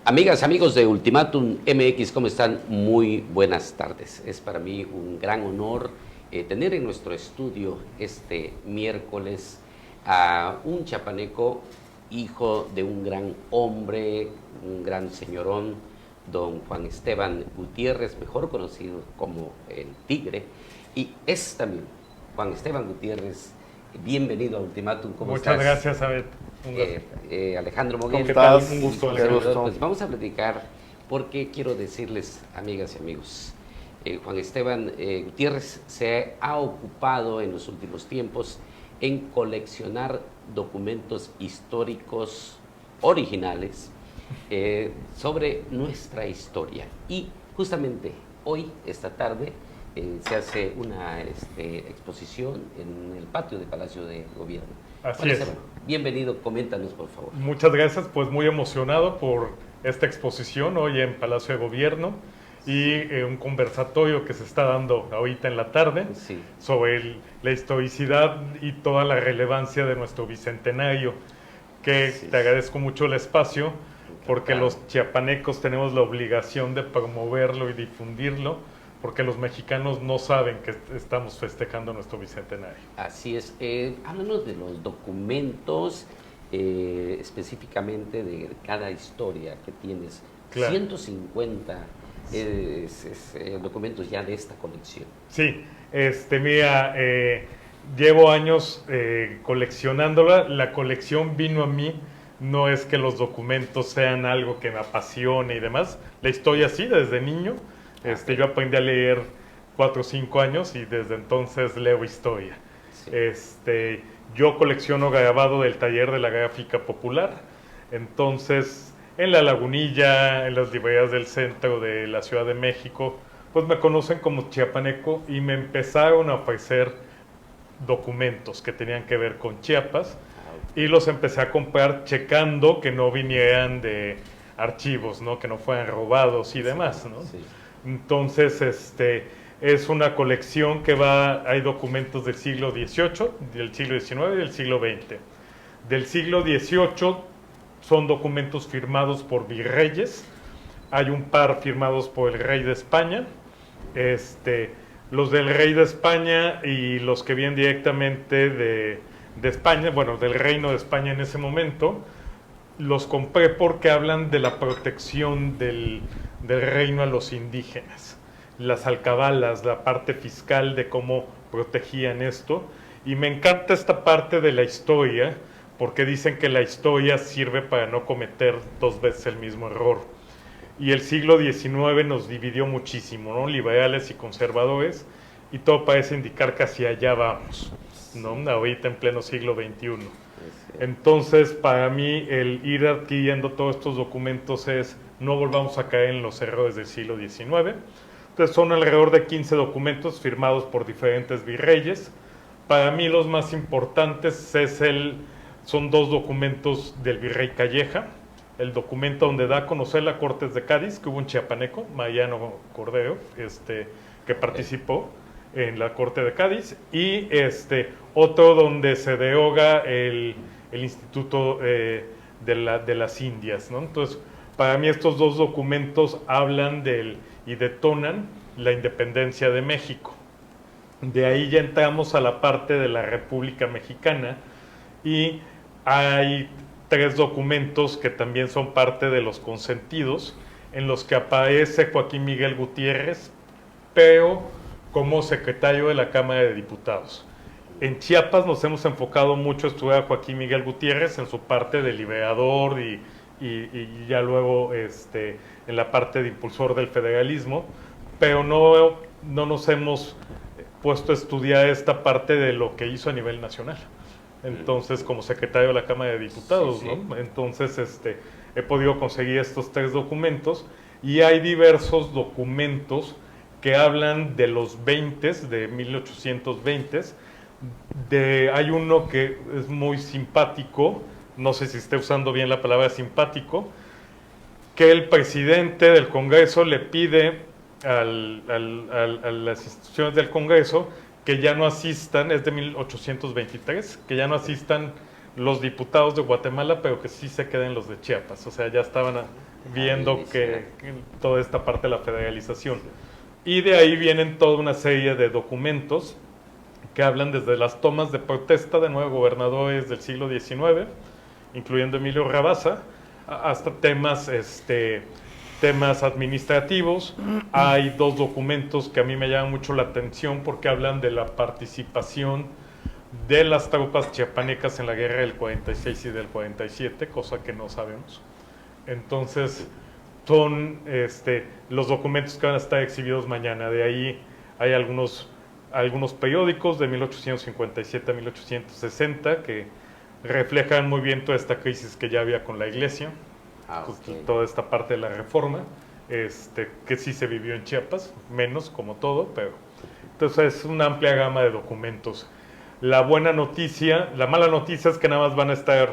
Amigas, amigos de Ultimátum MX, ¿cómo están? Muy buenas tardes. Es para mí un gran honor tener en nuestro estudio este miércoles a un chapaneco, hijo de un gran hombre, un gran señorón, don Juan Esteban Gutiérrez, mejor conocido como el Tigre, y es también Juan Esteban Gutiérrez. Bienvenido a Ultimátum, ¿cómo estás? Muchas gracias, Abed. Alejandro Moguel. ¿Qué tal? Un gusto. Pues vamos a platicar porque quiero decirles, amigas y amigos, Juan Esteban Gutiérrez se ha ocupado en los últimos tiempos en coleccionar documentos históricos originales sobre nuestra historia. Y justamente hoy, esta tarde, se hace una exposición en el patio del Palacio de Gobierno. Así es. Bienvenido, coméntanos por favor. Muchas gracias, pues muy emocionado por esta exposición hoy en Palacio de Gobierno y un conversatorio que se está dando ahorita en la tarde sobre la historicidad y toda la relevancia de nuestro bicentenario, que te agradezco mucho el espacio porque los chiapanecos tenemos la obligación de promoverlo y difundirlo, porque los mexicanos no saben que estamos festejando nuestro bicentenario. Así es. Háblanos de los documentos, específicamente de cada historia que tienes. Claro. 150 documentos ya de esta colección. Sí, mira, llevo años coleccionándola. La colección vino a mí, no es que los documentos sean algo que me apasione y demás. La historia sí, desde niño. Yo aprendí a leer 4 o 5 años y desde entonces leo historia. Sí. Yo colecciono grabado del taller de la gráfica popular. Entonces, en La Lagunilla, en las librerías del centro de la Ciudad de México, pues me conocen como chiapaneco y me empezaron a ofrecer documentos que tenían que ver con Chiapas y los empecé a comprar checando que no vinieran de archivos, ¿no? Que no fueran robados y demás, ¿no? Sí. Entonces, es una colección que hay documentos del siglo XVIII, del siglo XIX y del siglo XX. Del siglo XVIII son documentos firmados por virreyes, hay un par firmados por el rey de España, los del rey de España y los que vienen directamente de España, bueno, del reino de España en ese momento, los compré porque hablan de la protección del reino a los indígenas, las alcabalas, la parte fiscal de cómo protegían esto, y me encanta esta parte de la historia porque dicen que la historia sirve para no cometer 2 veces el mismo error, y el siglo XIX nos dividió muchísimo, ¿no? Liberales y conservadores, y todo parece indicar que hacia allá vamos, ¿no? Ahorita en pleno siglo XXI. Entonces, para mí, el ir adquiriendo todos estos documentos es no volvamos a caer en los errores del siglo XIX. Entonces, son alrededor de 15 documentos firmados por diferentes virreyes. Para mí, los más importantes son 2 documentos del virrey Calleja. El documento donde da a conocer la Cortes de Cádiz, que hubo un chiapaneco, Mariano Cordero, que participó en la Corte de Cádiz, y otro donde se deroga el Instituto de las Indias, ¿no? Entonces, para mí estos 2 documentos hablan y detonan la independencia de México. De ahí ya entramos a la parte de la República Mexicana y hay 3 documentos que también son parte de los consentidos, en los que aparece Joaquín Miguel Gutiérrez, pero como secretario de la Cámara de Diputados. En Chiapas nos hemos enfocado mucho a estudiar a Joaquín Miguel Gutiérrez en su parte de liberador y ya luego en la parte de impulsor del federalismo, pero no nos hemos puesto a estudiar esta parte de lo que hizo a nivel nacional. Entonces, como secretario de la Cámara de Diputados, sí, ¿no? Entonces, he podido conseguir estos 3 documentos y hay diversos documentos que hablan de los 20, de 1820. Hay uno que es muy simpático, no sé si esté usando bien la palabra simpático, que el presidente del Congreso le pide a las instituciones del Congreso que ya no asistan, es de 1823, que ya no asistan los diputados de Guatemala, pero que sí se queden los de Chiapas. O sea, ya estaban viendo que toda esta parte de la federalización. Y de ahí vienen toda una serie de documentos que hablan desde las tomas de protesta de 9 gobernadores del siglo XIX, incluyendo Emilio Rabasa, hasta temas administrativos. Hay 2 documentos que a mí me llaman mucho la atención porque hablan de la participación de las tropas chiapanecas en la guerra del 46 y del 47, cosa que no sabemos. Entonces, son los documentos que van a estar exhibidos mañana. De ahí hay algunos periódicos de 1857 a 1860 que reflejan muy bien toda esta crisis que ya había con la iglesia, toda esta parte de la reforma, que sí se vivió en Chiapas, menos como todo, pero entonces es una amplia gama de documentos. La buena noticia, la mala noticia es que nada más van a estar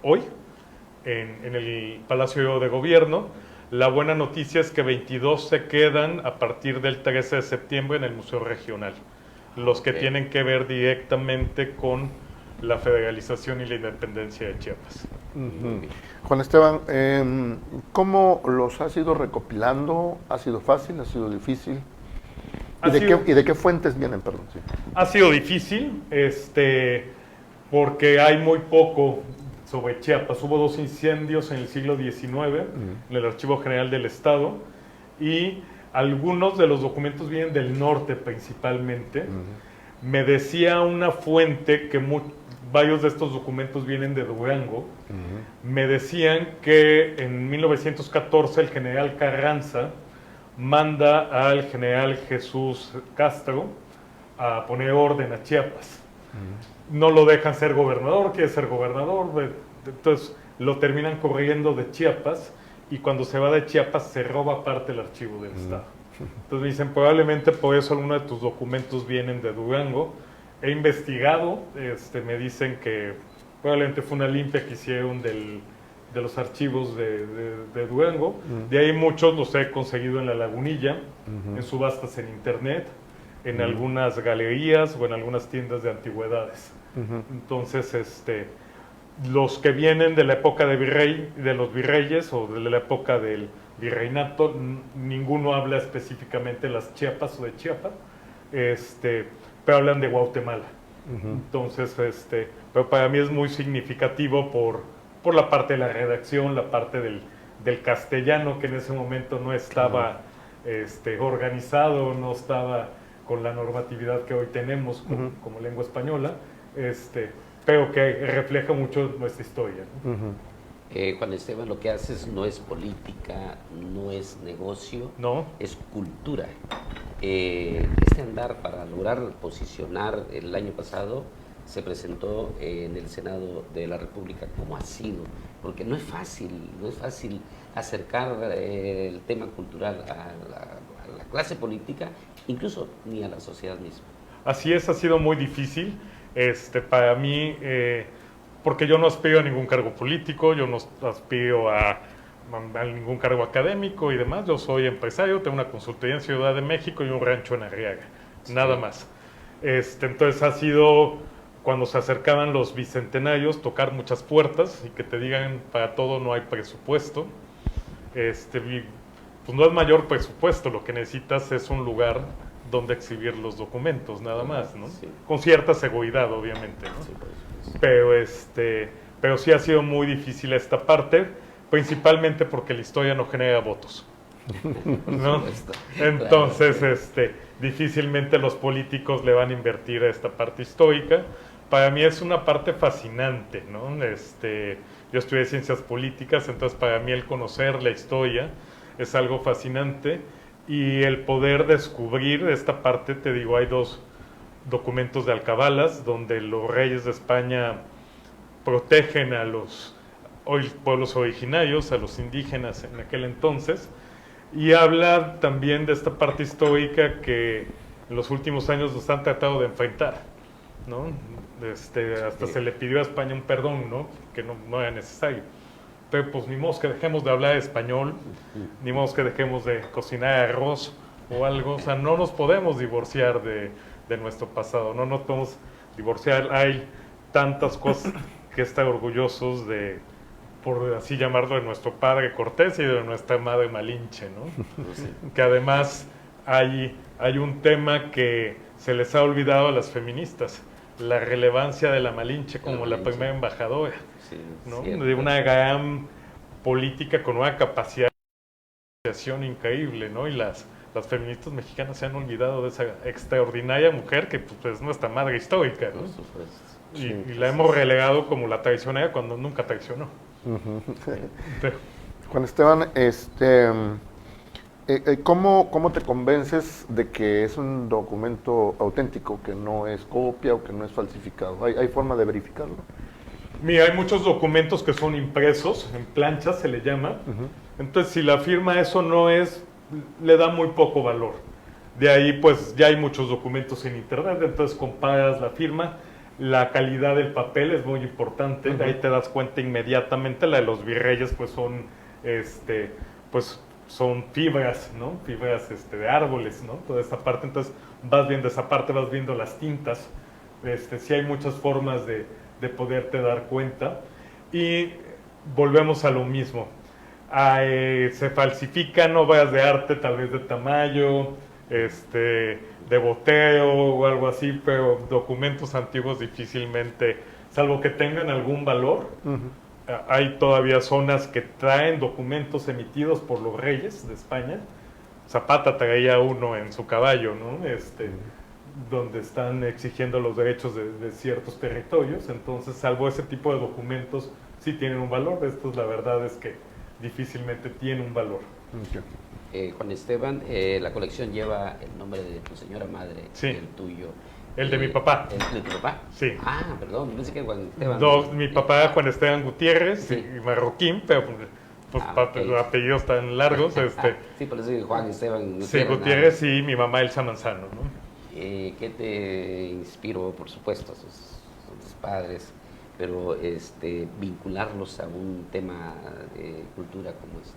hoy en el Palacio de Gobierno. La buena noticia es que 22 se quedan a partir del 13 de septiembre en el Museo Regional, los que tienen que ver directamente con la federalización y la independencia de Chiapas. Juan Esteban, ¿cómo los has ido recopilando? ¿Ha sido fácil? ¿Ha sido difícil? ¿Y de qué fuentes vienen, perdón? Sí. Ha sido difícil, porque hay muy poco sobre Chiapas. Hubo 2 incendios en el siglo XIX en el Archivo General del Estado, y algunos de los documentos vienen del norte principalmente. Me decía una fuente que varios de estos documentos vienen de Durango. Me decían que en 1914 el general Carranza manda al general Jesús Castro a poner orden a Chiapas. No lo dejan ser gobernador, quiere ser gobernador, entonces lo terminan corriendo de Chiapas, y cuando se va de Chiapas se roba parte del archivo del Estado. Entonces me dicen, probablemente por eso algunos de tus documentos vienen de Durango. He investigado, me dicen que probablemente fue una limpia que hicieron de los archivos de Durango. De ahí muchos los he conseguido en La Lagunilla, en subastas en internet, en algunas galerías o en algunas tiendas de antigüedades. Entonces, los que vienen de la época de los virreyes o de la época del virreinato, ninguno habla específicamente de las Chiapas o de Chiapas, pero hablan de Guatemala. Entonces, pero para mí es muy significativo por la parte de la redacción, la parte del castellano, que en ese momento no estaba organizado, no estaba con la normatividad que hoy tenemos como lengua española, pero que refleja mucho nuestra historia, ¿no? Juan Esteban, lo que haces no es política, no es negocio, no, es cultura. Este andar para lograr posicionar el año pasado se presentó en el Senado de la República como ha sido, porque no es fácil acercar el tema cultural a la clase política, incluso ni a la sociedad misma. Así es, ha sido muy difícil para mí, porque yo no aspiro a ningún cargo político, yo no aspiro a ningún cargo académico y demás. Yo soy empresario, tengo una consultoría en Ciudad de México y un rancho en Arriaga, nada más. Entonces ha sido, cuando se acercaban los bicentenarios, tocar muchas puertas y que te digan, para todo no hay presupuesto. Pues no es mayor presupuesto, lo que necesitas es un lugar donde exhibir los documentos, nada más, ¿no? Sí. Con cierta seguridad, obviamente, ¿no? Sí, pero sí ha sido muy difícil esta parte, principalmente porque la historia no genera votos, ¿no? Entonces, difícilmente los políticos le van a invertir a esta parte histórica. Para mí es una parte fascinante, ¿no? Yo estudié ciencias políticas, entonces para mí el conocer la historia es algo fascinante, y el poder descubrir esta parte, te digo, hay 2 documentos de alcabalas donde los reyes de España protegen a los pueblos originarios, a los indígenas en aquel entonces, y habla también de esta parte histórica que en los últimos años nos han tratado de enfrentar, ¿no? Hasta se le pidió a España un perdón, ¿no? Que no era necesario. Pero pues ni modo que dejemos de hablar español, ni modo que dejemos de cocinar arroz o algo. O sea, no nos podemos divorciar de nuestro pasado, no nos podemos divorciar. Hay tantas cosas que estar orgullosos de, por así llamarlo, de nuestro padre Cortés y de nuestra madre Malinche, ¿no? No sé. Que además hay un tema que se les ha olvidado a las feministas, la relevancia de la Malinche como la primera embajadora, Sí, ¿no? cierto. De una gran política con una capacidad de negociación increíble, ¿no? Y las feministas mexicanas se han olvidado de esa extraordinaria mujer que pues, es nuestra madre histórica, ¿no? Por supuesto. Y la hemos relegado como la traicionera cuando nunca traicionó. Pero, Juan Esteban, ¿cómo te convences de que es un documento auténtico, que no es copia o que no es falsificado? ¿Hay forma de verificarlo? mira, hay muchos documentos que son impresos, en planchas se le llama. Entonces, si la firma eso no es, le da muy poco valor. De ahí, pues, ya hay muchos documentos en internet, entonces comparas la firma. La calidad del papel es muy importante, de ahí te das cuenta inmediatamente. La de los virreyes, pues, son fibras, ¿no? Fibras de árboles, ¿no? Toda esta parte, entonces vas viendo esa parte, vas viendo las tintas. Sí hay muchas formas de poderte dar cuenta. Y volvemos a lo mismo. Se falsifican obras de arte, tal vez de Tamayo, de boteo o algo así, pero documentos antiguos difícilmente, salvo que tengan algún valor. Hay todavía zonas que traen documentos emitidos por los reyes de España. Zapata traía uno en su caballo, ¿no? Donde están exigiendo los derechos de ciertos territorios. Entonces, salvo ese tipo de documentos, sí tienen un valor. Estos, la verdad es que difícilmente tienen un valor. Juan Esteban, la colección lleva el nombre de tu señora madre, Sí. el tuyo. El de mi papá. ¿El de tu papá? Sí. Ah, perdón, pensé que Juan Esteban. No, mi papá Juan Esteban Gutiérrez, Sí. y marroquín, pero pues, ok. los apellidos tan largos. Sí, por eso Juan Esteban Sí, Gutiérrez y mi mamá Elsa Manzano, ¿no? ¿Qué te inspiró? Por supuesto, son tus padres, pero vincularlos a un tema de cultura como este.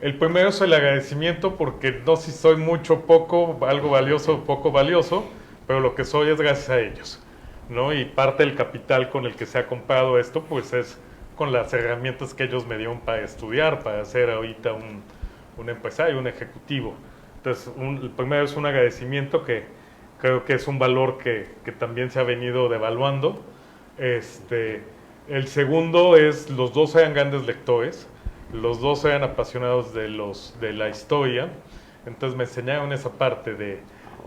El primero es el agradecimiento, porque no si soy mucho, poco, algo valioso, poco valioso, pero lo que soy es gracias a ellos, ¿no? Y parte del capital con el que se ha comprado esto, pues es con las herramientas que ellos me dieron para estudiar, para ser ahorita un empresario, un ejecutivo. Entonces, el primero es un agradecimiento que creo que es un valor que también se ha venido devaluando. El segundo es, los dos eran grandes lectores, los dos eran apasionados de la historia, entonces me enseñaron esa parte de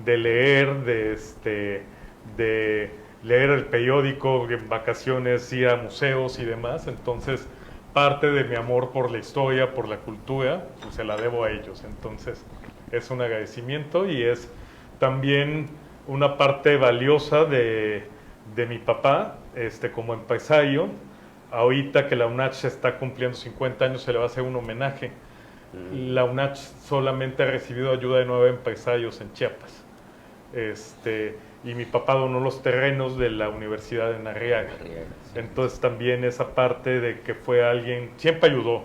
leer, de leer el periódico, en vacaciones ir a museos y demás. Entonces parte de mi amor por la historia, por la cultura, pues se la debo a ellos. Entonces es un agradecimiento y es también una parte valiosa de mi papá como empresario. Ahorita que la UNACH está cumpliendo 50 años, se le va a hacer un homenaje. La UNACH solamente ha recibido ayuda de 9 empresarios en Chiapas. Y mi papá donó los terrenos de la Universidad de Narriaga. Entonces también esa parte de que fue alguien, siempre ayudó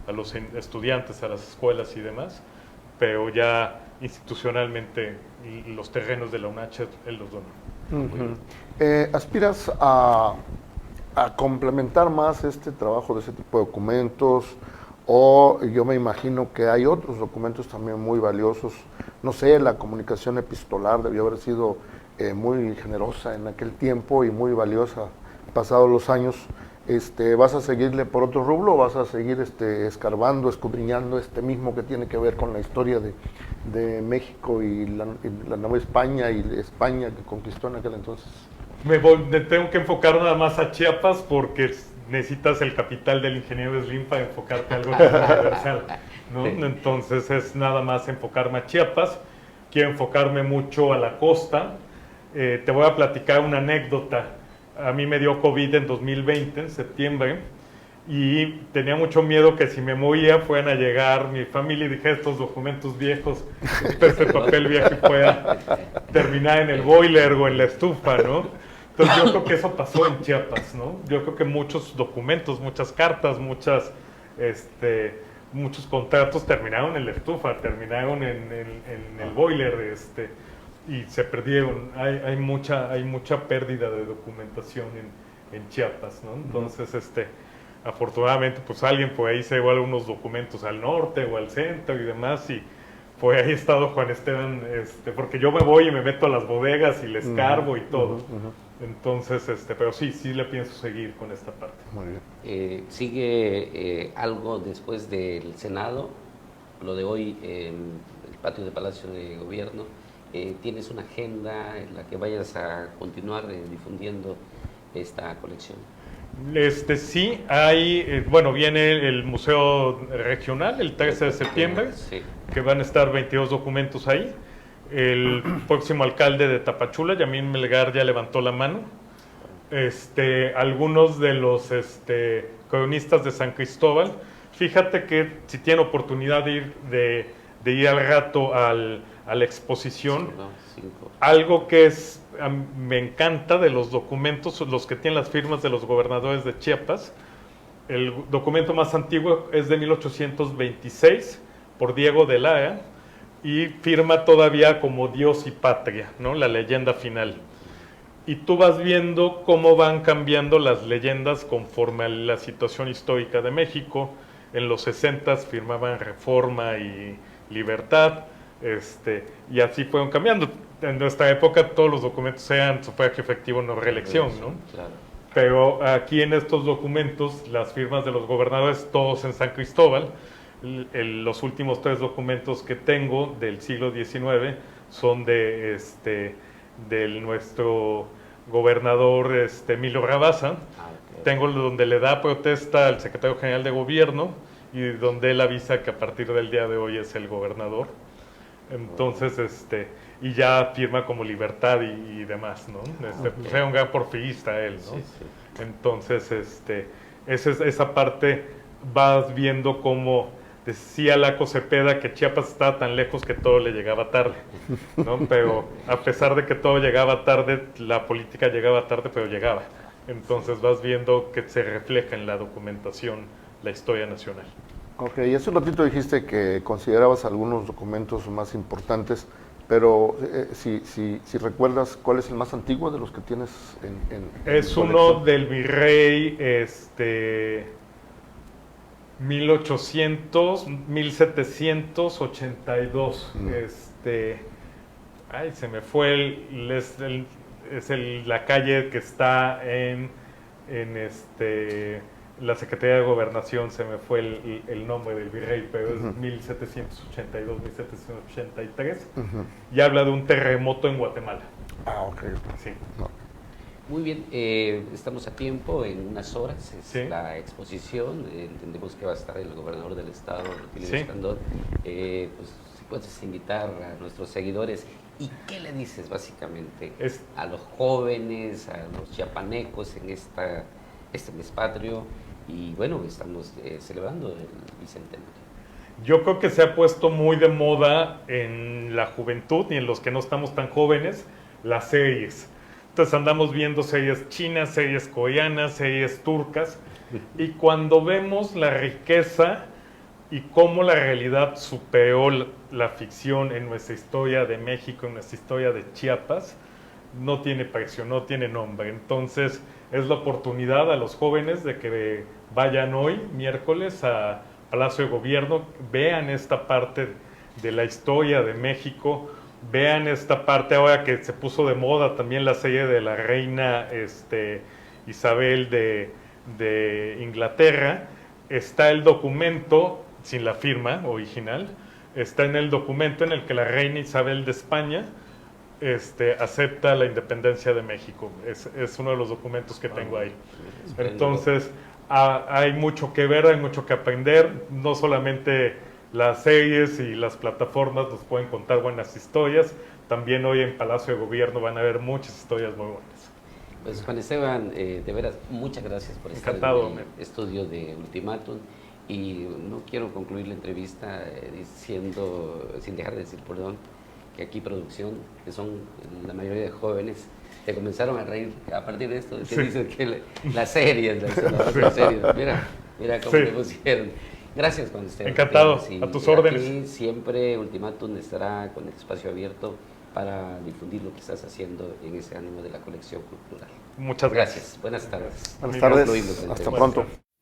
a los estudiantes, a las escuelas y demás, pero ya institucionalmente los terrenos de la UNACH él los donó. ¿Aspiras a complementar más este trabajo de ese tipo de documentos? O yo me imagino que hay otros documentos también muy valiosos. No sé, la comunicación epistolar debió haber sido muy generosa en aquel tiempo y muy valiosa pasados los años. ¿Vas a seguirle por otro rubro o vas a seguir escarbando, escudriñando mismo que tiene que ver con la historia de México y la Nueva España y España que conquistó en aquel entonces? Me tengo que enfocar nada más a Chiapas porque necesitas el capital del ingeniero Slim para enfocarte a algo que es universal, ¿no? Sí. Entonces es nada más enfocarme a Chiapas. Quiero enfocarme mucho a la costa. Te voy a platicar una anécdota. A mí me dio COVID en 2020, en septiembre, y tenía mucho miedo que si me moría fueran a llegar mi familia y dije, estos documentos viejos, este papel viejo pueda terminar en el boiler o en la estufa, ¿no? Entonces yo creo que eso pasó en Chiapas, ¿no? Yo creo que muchos documentos, muchas cartas, muchos contratos terminaron en la estufa, terminaron en el boiler, y se perdieron. Hay mucha pérdida de documentación en Chiapas, ¿no? Entonces, afortunadamente, pues alguien por ahí se llevó algunos documentos al norte o al centro y demás, y por ahí ha estado Juan Esteban, porque yo me voy y me meto a las bodegas y les escarbo y todo. Entonces, pero sí le pienso seguir con esta parte. Muy bien. ¿Sigue algo después del Senado? Lo de hoy, el patio de Palacio de Gobierno. ¿Tienes una agenda en la que vayas a continuar difundiendo esta colección? Sí, hay, bueno, viene el Museo Regional el 13 de septiembre, Sí. que van a estar 22 documentos ahí. El próximo alcalde de Tapachula, Yamín Melgar, ya levantó la mano. Algunos de los cronistas de San Cristóbal. Fíjate que si tienen oportunidad de ir al rato a la exposición, algo que me encanta de los documentos, los que tienen las firmas de los gobernadores de Chiapas, el documento más antiguo es de 1826 por Diego de Lara y firma todavía como Dios y Patria, ¿no? La leyenda final. Y tú vas viendo cómo van cambiando las leyendas conforme a la situación histórica de México. En los 60s firmaban Reforma y Libertad, y así fueron cambiando. En nuestra época todos los documentos eran sufragio efectivo, no reelección, ¿no? Claro. Pero aquí en estos documentos, las firmas de los gobernadores, todos en San Cristóbal. Los últimos 3 documentos que tengo del siglo XIX son del nuestro gobernador Emilio Rabasa. Okay. Tengo donde le da protesta al secretario general de gobierno y donde él avisa que a partir del día de hoy es el gobernador. Entonces, y ya firma como libertad y demás, ¿no? Pues era un gran porfirista él, ¿no? Sí, sí. Entonces, esa parte vas viendo cómo decía Laco Cepeda que Chiapas estaba tan lejos que todo le llegaba tarde, ¿no? Pero a pesar de que todo llegaba tarde, la política llegaba tarde, pero llegaba. Entonces vas viendo que se refleja en la documentación la historia nacional. Ok, y hace un ratito dijiste que considerabas algunos documentos más importantes, pero si recuerdas, ¿cuál es el más antiguo de los que tienes en Es colección? uno del virrey, 1782. Ay, se me fue la calle que está en la Secretaría de Gobernación, se me fue el nombre del virrey, pero es 1782, 1783, y habla de un terremoto en Guatemala. Ah, ok. Sí. No. Muy bien, estamos a tiempo, en unas horas es Sí. la exposición, entendemos que va a estar el gobernador del estado, Rutilio Sí. Escandón. Pues si puedes invitar a nuestros seguidores, ¿y qué le dices básicamente a los jóvenes, a los chiapanecos en este mes patrio? Y bueno, estamos celebrando el bicentenario. Yo creo que se ha puesto muy de moda en la juventud y en los que no estamos tan jóvenes, las series. Entonces andamos viendo series chinas, series coreanas, series turcas, y cuando vemos la riqueza y cómo la realidad superó la ficción en nuestra historia de México, en nuestra historia de Chiapas, no tiene precio, no tiene nombre. Entonces es la oportunidad a los jóvenes de que vayan hoy, miércoles, a Palacio de Gobierno, vean esta parte de la historia de México, vean esta parte ahora que se puso de moda también la serie de la reina Isabel de Inglaterra. Está el documento, sin la firma original, está en el documento en el que la reina Isabel de España acepta la independencia de México. Es uno de los documentos que tengo ahí. Entonces, hay mucho que ver, hay mucho que aprender. No solamente las series y las plataformas nos pueden contar buenas historias, también hoy en Palacio de Gobierno van a haber muchas historias muy buenas. Pues Juan Esteban, de veras, muchas gracias por estar Encantado, en el estudio de Ultimátum. Y no quiero concluir la entrevista sin dejar de decir, perdón, que aquí producción, que son la mayoría de jóvenes, te comenzaron a reír a partir de esto, que Sí. dicen que las series, las series, mira cómo Sí. le pusieron. Gracias, Juan Esteban. Encantado, Sí, a tus órdenes. Aquí siempre Ultimátum estará con el espacio abierto para difundir lo que estás haciendo en ese ánimo de la colección cultural. Muchas gracias. Gracias. Buenas tardes. Buenas Muy tardes. concluimos la Hasta entrevista. pronto.